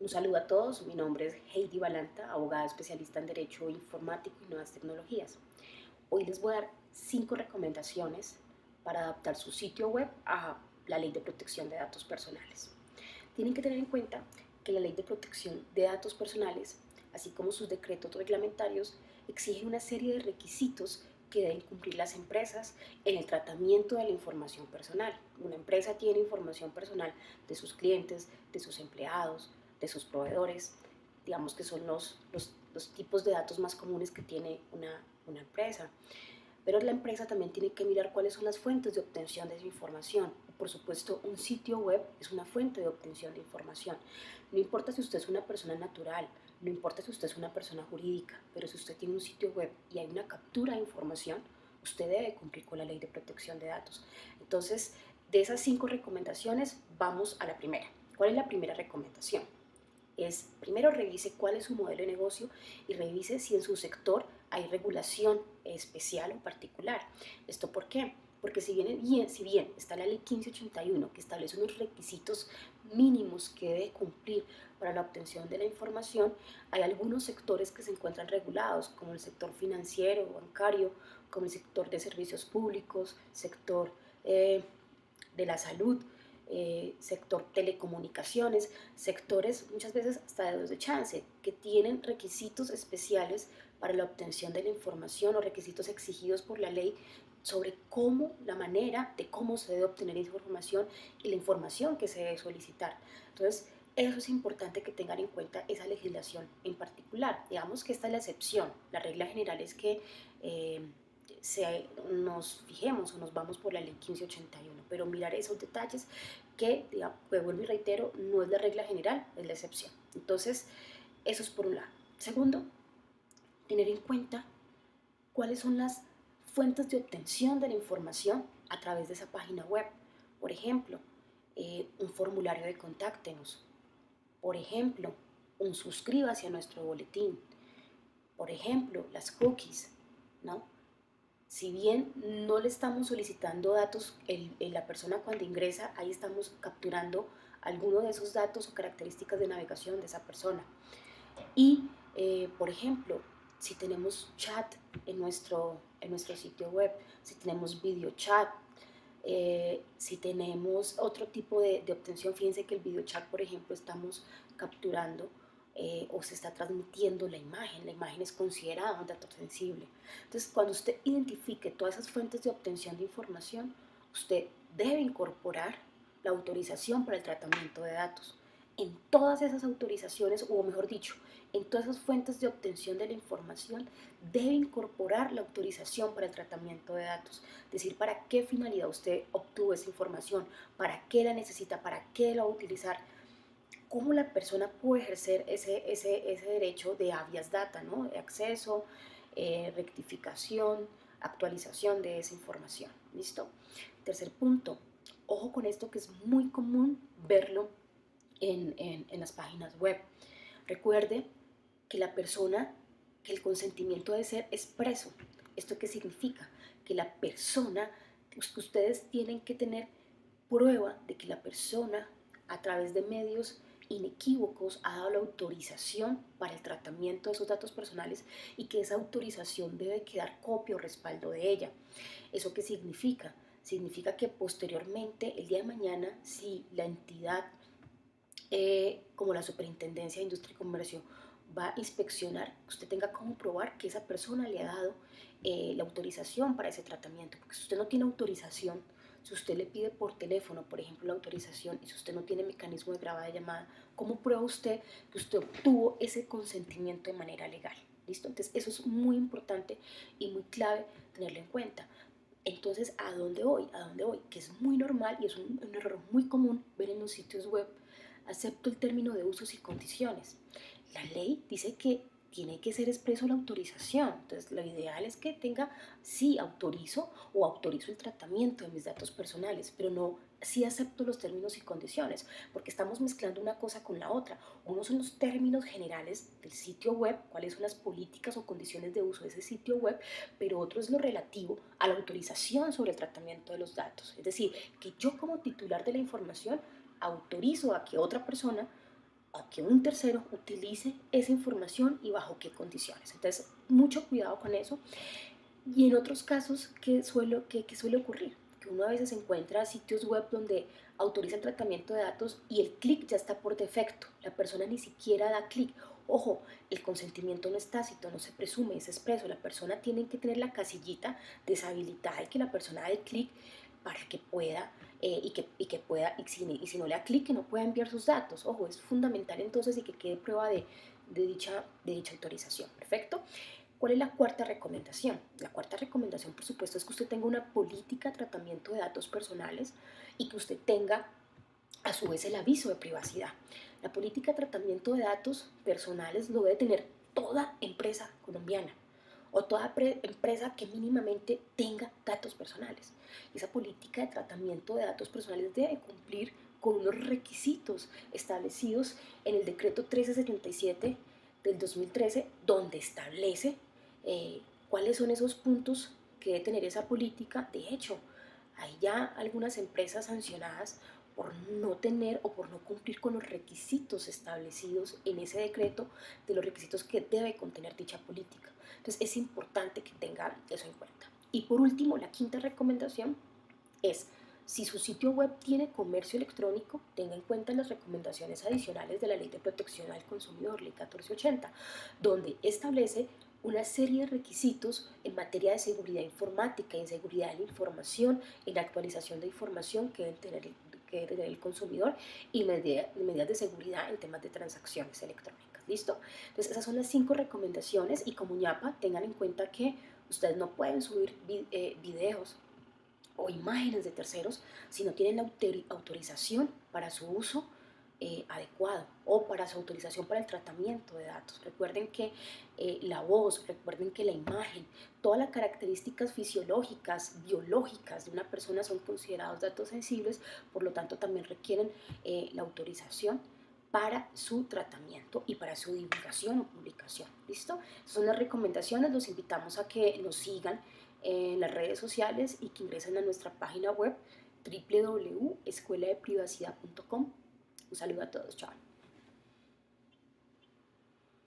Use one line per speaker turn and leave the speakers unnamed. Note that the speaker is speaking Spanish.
Un saludo a todos, mi nombre es Heidi Balanta, abogada especialista en Derecho Informático y Nuevas Tecnologías. Hoy les voy a dar 5 recomendaciones para adaptar su sitio web a la Ley de Protección de Datos Personales. Tienen que tener en cuenta que la Ley de Protección de Datos Personales, así como sus decretos reglamentarios, exigen una serie de requisitos que deben cumplir las empresas en el tratamiento de la información personal. Una empresa tiene información personal de sus clientes, de sus empleados, de sus proveedores, digamos que son los tipos de datos más comunes que tiene una empresa. Pero la empresa también tiene que mirar cuáles son las fuentes de obtención de esa información. Por supuesto, un sitio web es una fuente de obtención de información. No importa si usted es una persona natural, no importa si usted es una persona jurídica, pero si usted tiene un sitio web y hay una captura de información, usted debe cumplir con la ley de protección de datos. Entonces, de esas 5 recomendaciones, vamos a la primera. ¿Cuál es la primera recomendación? Es primero revise cuál es su modelo de negocio y revise si en su sector hay regulación especial o particular. ¿Esto por qué? Porque si bien está la ley 1581 que establece unos requisitos mínimos que debe cumplir para la obtención de la información, hay algunos sectores que se encuentran regulados, como el sector financiero o bancario, como el sector de servicios públicos, sector de la salud, sector telecomunicaciones, sectores muchas veces hasta dedos de chance, que tienen requisitos especiales para la obtención de la información o requisitos exigidos por la ley sobre cómo, la manera de cómo se debe obtener esa información y la información que se debe solicitar. Entonces, eso es importante que tengan en cuenta esa legislación en particular. Digamos que esta es la excepción. La regla general es que nos fijemos o nos vamos por la ley 1581, pero mirar esos detalles que, digamos, vuelvo y reitero, no es la regla general, es la excepción. Entonces, eso es por un lado. Segundo, tener en cuenta cuáles son las fuentes de obtención de la información a través de esa página web. Por ejemplo, un formulario de contáctenos. Por ejemplo, un suscríbase a nuestro boletín. Por ejemplo, las cookies, ¿no? Si bien no le estamos solicitando datos, la persona cuando ingresa, ahí estamos capturando alguno de esos datos o características de navegación de esa persona. Y, por ejemplo, si tenemos chat en nuestro sitio web, si tenemos video chat, si tenemos otro tipo de obtención, fíjense que el video chat, por ejemplo, estamos capturando o se está transmitiendo la imagen es considerada un dato sensible. Entonces, cuando usted identifique todas esas fuentes de obtención de información, usted debe incorporar la autorización para el tratamiento de datos. En todas esas autorizaciones, o mejor dicho, en todas esas fuentes de obtención de la información, debe incorporar la autorización para el tratamiento de datos. Es decir, para qué finalidad usted obtuvo esa información, para qué la necesita, para qué la va a utilizar, cómo la persona puede ejercer ese derecho de habeas data, ¿no? De acceso, rectificación, actualización de esa información. ¿Listo? Tercer punto, ojo con esto que es muy común verlo en las páginas web. Recuerde que la persona, que el consentimiento debe ser expreso. ¿Esto qué significa? Que la persona, que ustedes tienen que tener prueba de que la persona, a través de medios inequívocos, ha dado la autorización para el tratamiento de esos datos personales y que esa autorización debe quedar copia o respaldo de ella. ¿Eso qué significa? Significa que posteriormente, el día de mañana, si la entidad como la Superintendencia de Industria y Comercio va a inspeccionar, usted tenga como probar que esa persona le ha dado la autorización para ese tratamiento. Porque si usted no tiene autorización, si usted le pide por teléfono, por ejemplo, la autorización, y si usted no tiene mecanismo de grabada de llamada, ¿cómo prueba usted que usted obtuvo ese consentimiento de manera legal? ¿Listo? Entonces, eso es muy importante y muy clave tenerlo en cuenta. Entonces, ¿a dónde voy? ¿A dónde voy? Que es muy normal y es un error muy común ver en los sitios web. Acepto el término de usos y condiciones. La ley dice que tiene que ser expreso la autorización. Entonces, lo ideal es que tenga, sí, autorizo o autorizo el tratamiento de mis datos personales, pero no, sí acepto los términos y condiciones, porque estamos mezclando una cosa con la otra. Uno son los términos generales del sitio web, cuáles son las políticas o condiciones de uso de ese sitio web, pero otro es lo relativo a la autorización sobre el tratamiento de los datos. Es decir, que yo como titular de la información autorizo a que otra persona a que un tercero utilice esa información y bajo qué condiciones. Entonces, mucho cuidado con eso. Y en otros casos, ¿qué suele ocurrir? Que uno a veces encuentra sitios web donde autoriza el tratamiento de datos y el clic ya está por defecto. La persona ni siquiera da clic. Ojo, el consentimiento no es tácito, no se presume, es expreso. La persona tiene que tener la casillita deshabilitada y que la persona dé clic para que pueda, y si no le da clic, que no pueda enviar sus datos. Ojo, es fundamental entonces y que quede prueba de dicha autorización. Perfecto. ¿Cuál es la cuarta recomendación? La cuarta recomendación, por supuesto, es que usted tenga una política de tratamiento de datos personales y que usted tenga a su vez el aviso de privacidad. La política de tratamiento de datos personales lo debe tener toda empresa colombiana o toda empresa que mínimamente tenga datos personales. Esa política de tratamiento de datos personales debe cumplir con unos requisitos establecidos en el decreto 1377 del 2013, donde establece cuáles son esos puntos que debe tener esa política. De hecho, hay ya algunas empresas sancionadas por no tener o por no cumplir con los requisitos establecidos en ese decreto, de los requisitos que debe contener dicha política. Entonces es importante que tengan eso en cuenta. Y por último, la quinta recomendación es: si su sitio web tiene comercio electrónico, tenga en cuenta las recomendaciones adicionales de la Ley de Protección al Consumidor, Ley 1480, donde establece una serie de requisitos en materia de seguridad informática, en seguridad de la información, en actualización de información que debe tener el consumidor y medidas de seguridad en temas de transacciones electrónicas. ¿Listo? Entonces esas son las 5 recomendaciones y como ñapa tengan en cuenta que ustedes no pueden subir videos o imágenes de terceros si no tienen la autorización para su uso adecuado o para su autorización para el tratamiento de datos. Recuerden que la voz, recuerden que la imagen, todas las características fisiológicas, biológicas de una persona son considerados datos sensibles, por lo tanto también requieren la autorización para su tratamiento y para su divulgación o publicación. ¿Listo? Esas son las recomendaciones. Los invitamos a que nos sigan en las redes sociales y que ingresen a nuestra página web www.escueladeprivacidad.com. Un saludo a todos, chao.